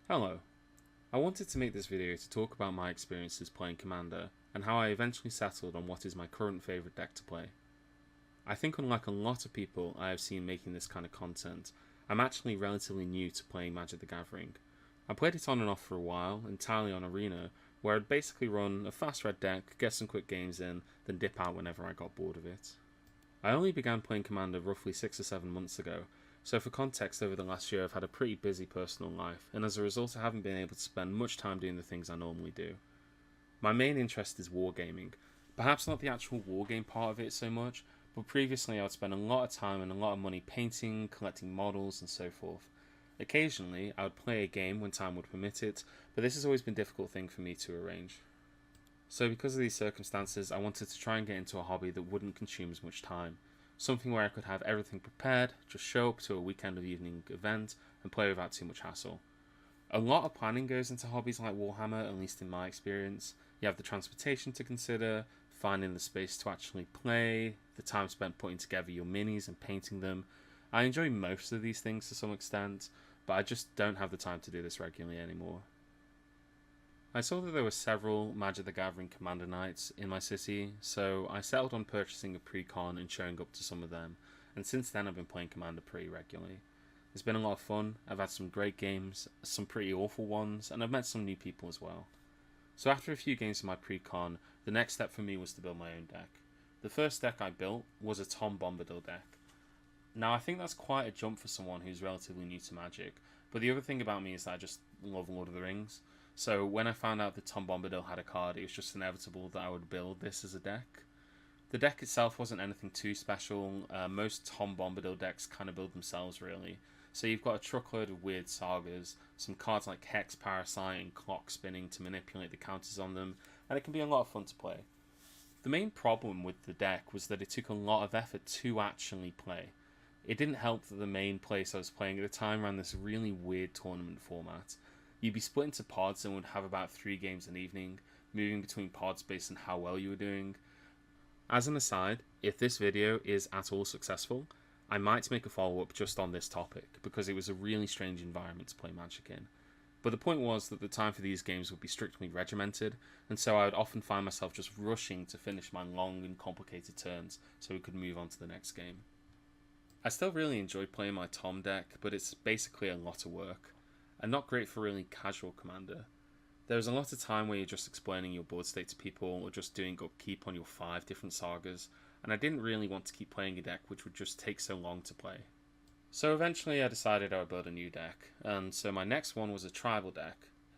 Hello. I wanted to make this video to talk about my experiences playing Commander and how I eventually settled on what is my current favourite deck to play. I think unlike a lot of people I have seen making this kind of content, I'm actually relatively new to playing Magic the Gathering. I played it on and off for a while, entirely on Arena, where I'd basically run a fast red deck, get some quick games in, then dip out whenever I got bored of it. I only began playing Commander roughly 6 or 7 months ago, so for context, over the last year I've had a pretty busy personal life, and as a result I haven't been able to spend much time doing the things I normally do. My main interest is wargaming, perhaps not the actual wargame part of it so much, but previously I would spend a lot of time and a lot of money painting, collecting models and so forth. Occasionally I would play a game when time would permit it, but this has always been a difficult thing for me to arrange. So because of these circumstances, I wanted to try and get into a hobby that wouldn't consume as much time. Something where I could have everything prepared, just show up to a weekend or evening event and play without too much hassle. A lot of planning goes into hobbies like Warhammer, at least in my experience. You have the transportation to consider, finding the space to actually play, the time spent putting together your minis and painting them. I enjoy most of these things to some extent, but I just don't have the time to do this regularly anymore. I saw that there were several Magic the Gathering Commander nights in my city, so I settled on purchasing a pre-con and showing up to some of them, and since then I've been playing Commander pretty regularly. It's been a lot of fun, I've had some great games, some pretty awful ones, and I've met some new people as well. So after a few games of my pre-con, the next step for me was to build my own deck. The first deck I built was a Bombadil deck. Now I think that's quite a jump for someone who's relatively new to Magic, but the other thing about me is that I just love Lord of the Rings. So when I found out that Bombadil had a card, it was just inevitable that I would build this as a deck. The deck itself wasn't anything too special. Most Bombadil decks kind of build themselves really. So you've got a truckload of weird sagas, some cards like Hex, Parasite and Clock Spinning to manipulate the counters on them, and it can be a lot of fun to play. The main problem with the deck was that it took a lot of effort to actually play. It didn't help that the main place I was playing at the time ran this really weird tournament format. You'd be split into pods and would have about 3 games an evening, moving between pods based on how well you were doing. As an aside, if this video is at all successful, I might make a follow-up just on this topic, because it was a really strange environment to play Magic in. But the point was that the time for these games would be strictly regimented, and so I would often find myself just rushing to finish my long and complicated turns so we could move on to the next game. I still really enjoy playing my Tom deck, but it's basically a lot of work, and not great for really casual Commander. There's a lot of time where you're just explaining your board state to people or just doing upkeep on your 5 different sagas, and I didn't really want to keep playing a deck which would just take so long to play. So eventually I decided I would build a new deck, and so my next one was a tribal deck.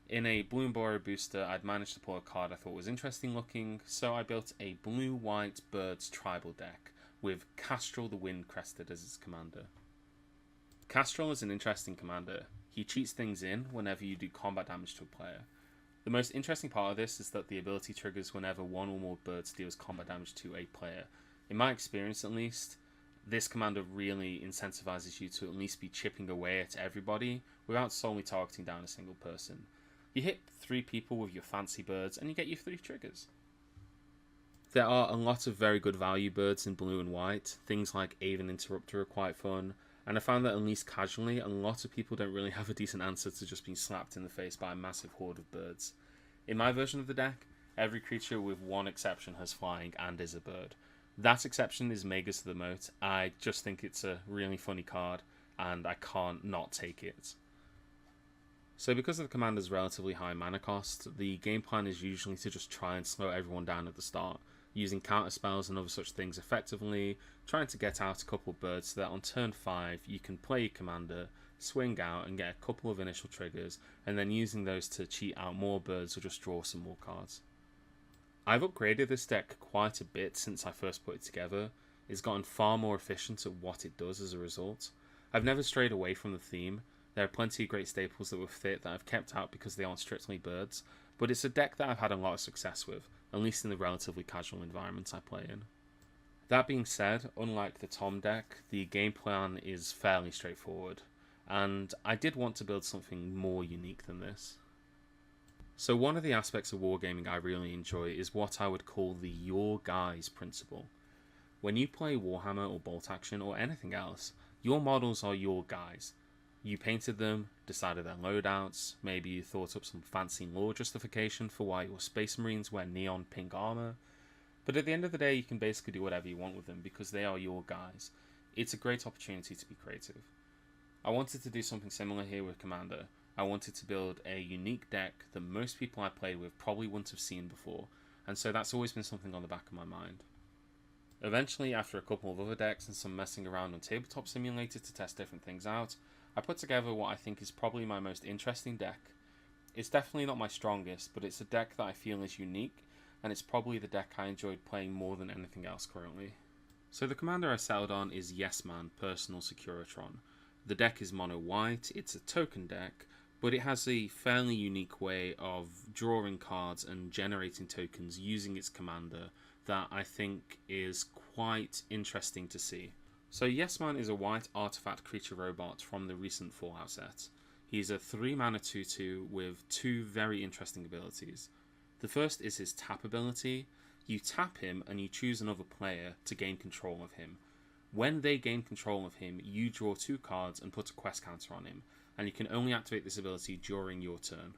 In a Blue and Borrow booster I'd managed to pull a card I thought was interesting looking, so I built a blue-white birds tribal deck with Castrol the Wind crested as its commander. Castrol is an interesting commander. He cheats things in whenever you do combat damage to a player. The most interesting part of this is that the ability triggers whenever one or more birds deals combat damage to a player. In my experience at least, this commander really incentivizes you to at least be chipping away at everybody without solely targeting down a single person. You hit 3 people with your fancy birds and you get your 3 triggers. There are a lot of very good value birds in blue and white. Things like Aven Interrupter are quite fun. And I found that at least casually, a lot of people don't really have a decent answer to just being slapped in the face by a massive horde of birds. In my version of the deck, every creature with one exception has flying and is a bird. That exception is Magus of the Moat. I just think it's a really funny card, and I can't not take it. So because of the commander's relatively high mana cost, the game plan is usually to just try and slow everyone down at the start, using counter spells and other such things effectively, trying to get out a couple of birds so that on turn 5 you can play your commander, swing out and get a couple of initial triggers, and then using those to cheat out more birds or just draw some more cards. I've upgraded this deck quite a bit since I first put it together. It's gotten far more efficient at what it does as a result. I've never strayed away from the theme. There are plenty of great staples that were fit that I've kept out because they aren't strictly birds, but it's a deck that I've had a lot of success with, at least in the relatively casual environments I play in. That being said, unlike the Tom deck, the game plan is fairly straightforward, and I did want to build something more unique than this. So one of the aspects of wargaming I really enjoy is what I would call the your guys principle. When you play Warhammer or Bolt Action or anything else, your models are your guys. You painted them, decided their loadouts, maybe you thought up some fancy lore justification for why your Space Marines wear neon pink armor, but at the end of the day you can basically do whatever you want with them because they are your guys. It's a great opportunity to be creative. I wanted to do something similar here with Commander. I wanted to build a unique deck that most people I played with probably wouldn't have seen before, and so that's always been something on the back of my mind. Eventually, after a couple of other decks and some messing around on Tabletop Simulator to test different things out, I put together what I think is probably my most interesting deck. It's definitely not my strongest, but it's a deck that I feel is unique, and it's probably the deck I enjoyed playing more than anything else currently. So the commander I settled on is Yes Man Personal Securitron. The deck is mono white, it's a token deck, but it has a fairly unique way of drawing cards and generating tokens using its commander that I think is quite interesting to see. So Yes Man is a white artifact creature robot from the recent Fallout set. He's a 3-mana 2/2 with 2 very interesting abilities. The first is his tap ability. You tap him and you choose another player to gain control of him. When they gain control of him, you draw 2 cards and put a quest counter on him, and you can only activate this ability during your turn.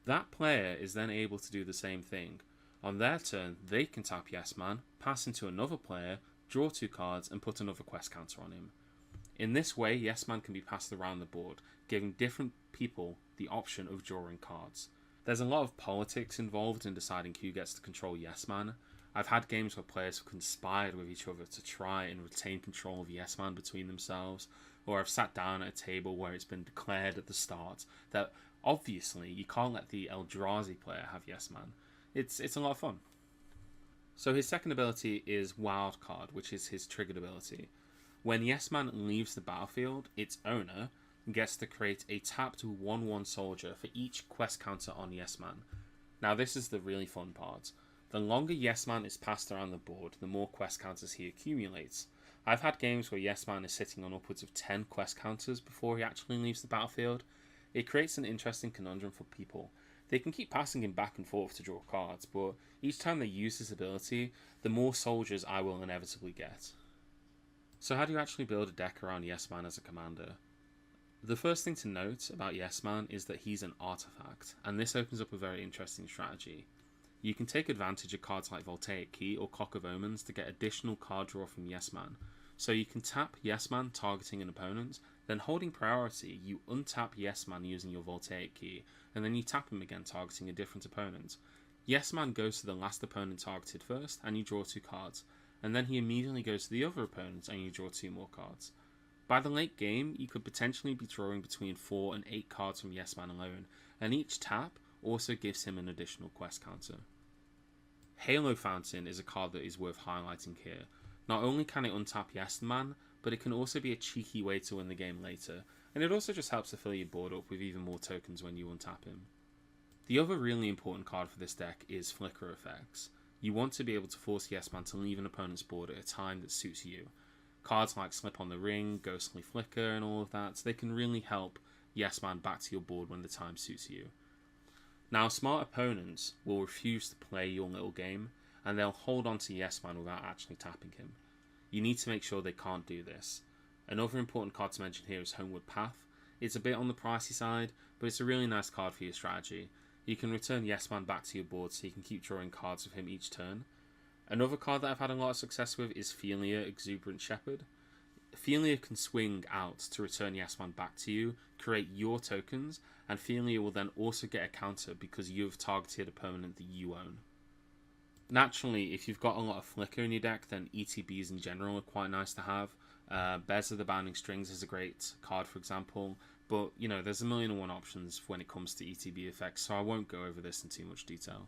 That player is then able to do the same thing. On their turn, they can tap Yes Man, pass into another player, draw 2 cards, and put another quest counter on him. In this way, Yes Man can be passed around the board, giving different people the option of drawing cards. There's a lot of politics involved in deciding who gets to control Yes Man. I've had games where players have conspired with each other to try and retain control of Yes Man between themselves, or I've sat down at a table where it's been declared at the start that obviously you can't let the Eldrazi player have Yes Man. It's a lot of fun. So his second ability is Wildcard, which is his triggered ability. When Yes Man leaves the battlefield, its owner gets to create a tapped 1/1 soldier for each quest counter on Yes Man. Now this is the really fun part. The longer Yes Man is passed around the board, the more quest counters he accumulates. I've had games where Yes Man is sitting on upwards of 10 quest counters before he actually leaves the battlefield. It creates an interesting conundrum for people. They can keep passing him back and forth to draw cards, but each time they use this ability, the more soldiers I will inevitably get. So how do you actually build a deck around Yes Man as a commander? The first thing to note about Yes Man is that he's an artifact, and this opens up a very interesting strategy. You can take advantage of cards like Voltaic Key or Clock of Omens to get additional card draw from Yes Man. So you can tap Yes Man targeting an opponent, then holding priority, you untap Yes Man using your Voltaic Key, and then you tap him again targeting a different opponent. Yes Man goes to the last opponent targeted first, and you draw 2 cards, and then he immediately goes to the other opponent and you draw 2 more cards. By the late game, you could potentially be drawing between 4 and 8 cards from Yes Man alone, and each tap also gives him an additional quest counter. Halo Fountain is a card that is worth highlighting here. Not only can it untap Yes Man, but it can also be a cheeky way to win the game later, and it also just helps to fill your board up with even more tokens when you untap him. The other really important card for this deck is Flicker Effects. You want to be able to force Yes Man to leave an opponent's board at a time that suits you. Cards like Slip on the Ring, Ghostly Flicker and all of that, they can really help Yes Man back to your board when the time suits you. Now, smart opponents will refuse to play your little game, and they'll hold on to Yes Man without actually tapping him. You need to make sure they can't do this. Another important card to mention here is Homeward Path. It's a bit on the pricey side, but it's a really nice card for your strategy. You can return Yes Man back to your board so you can keep drawing cards with him each turn. Another card that I've had a lot of success with is Felia Exuberant Shepherd. Felia can swing out to return Yes Man back to you, create your tokens, and Felia will then also get a counter because you've targeted opponent that you own. Naturally, if you've got a lot of Flicker in your deck, then ETBs in general are quite nice to have. Bez of the Bounding Strings is a great card, for example, but there's a million and one options when it comes to ETB effects, so I won't go over this in too much detail.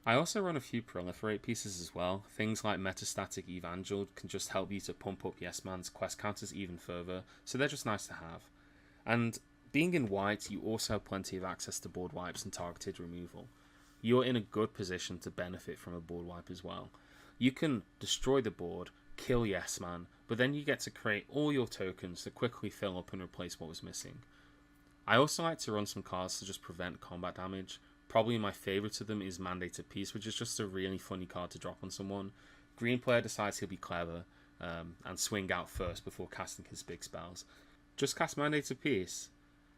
I also run a few Proliferate pieces as well. Things like Metastatic Evangel can just help you to pump up Yes Man's quest counters even further, so they're just nice to have. And being in white, you also have plenty of access to board wipes and targeted removal. You're in a good position to benefit from a board wipe as well. You can destroy the board, kill Yes Man, but then you get to create all your tokens to quickly fill up and replace what was missing. I also like to run some cards to just prevent combat damage. Probably my favourite of them is Mandated Peace, which is just a really funny card to drop on someone. Green player decides he'll be clever and swing out first before casting his big spells. Just cast Mandate of Peace.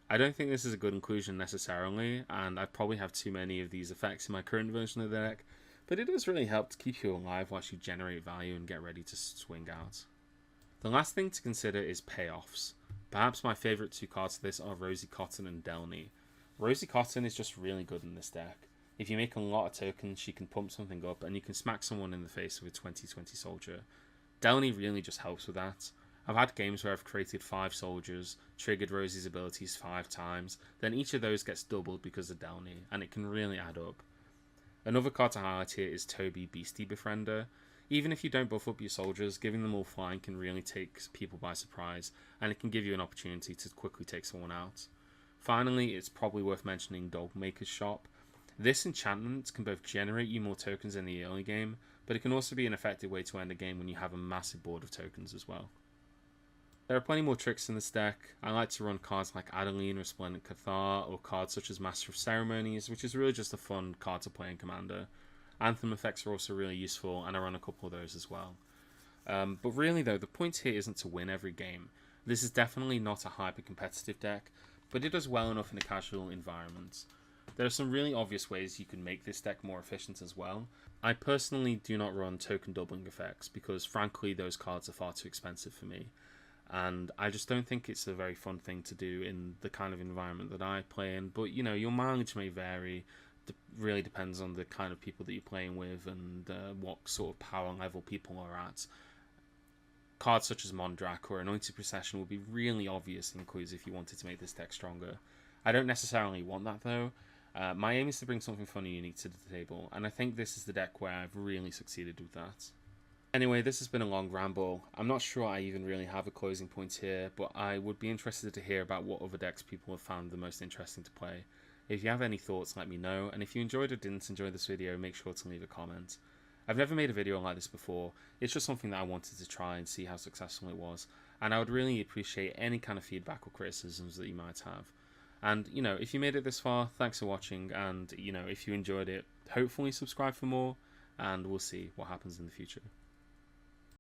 I don't think this is a good inclusion necessarily, and I probably have too many of these effects in my current version of the deck, but it does really help to keep you alive whilst you generate value and get ready to swing out. The last thing to consider is Payoffs. Perhaps my favourite two cards of this are Rosy Cotton and Delny. Rosy Cotton is just really good in this deck. If you make a lot of tokens, she can pump something up and you can smack someone in the face with a 20/20 soldier. Delny really just helps with that. I've had games where I've created 5 soldiers, triggered Rosy's abilities 5 times, then each of those gets doubled because of Delny, and it can really add up. Another card to highlight here is Toby Beastie Befriender. Even if you don't buff up your soldiers, giving them all flying can really take people by surprise, and it can give you an opportunity to quickly take someone out. Finally, it's probably worth mentioning Dogmaker's Shop. This enchantment can both generate you more tokens in the early game, but it can also be an effective way to end a game when you have a massive board of tokens as well. There are plenty more tricks in this deck. I like to run cards like Adeline, Resplendent Cathar, or cards such as Master of Ceremonies, which is really just a fun card to play in Commander. Anthem effects are also really useful, and I run a couple of those as well. But really though, the point here isn't to win every game. This is definitely not a hyper-competitive deck, but it does well enough in a casual environment. There are some really obvious ways you can make this deck more efficient as well. I personally do not run token doubling effects, because frankly those cards are far too expensive for me. And I just don't think it's a very fun thing to do in the kind of environment that I play in. But, you know, your mileage may vary. It really depends on the kind of people that you're playing with and what sort of power level people are at. Cards such as Mondrak or Anointed Procession would be really obvious includes if you wanted to make this deck stronger. I don't necessarily want that, though. My aim is to bring something fun and unique to the table, and I think this is the deck where I've really succeeded with that. Anyway, this has been a long ramble. I'm not sure I even really have a closing point here, but I would be interested to hear about what other decks people have found the most interesting to play. If you have any thoughts, let me know, and if you enjoyed or didn't enjoy this video, make sure to leave a comment. I've never made a video like this before. It's just something that I wanted to try and see how successful it was, and I would really appreciate any kind of feedback or criticisms that you might have. And, you know, if you made it this far, thanks for watching, and, you know, if you enjoyed it, hopefully subscribe for more, and we'll see what happens in the future.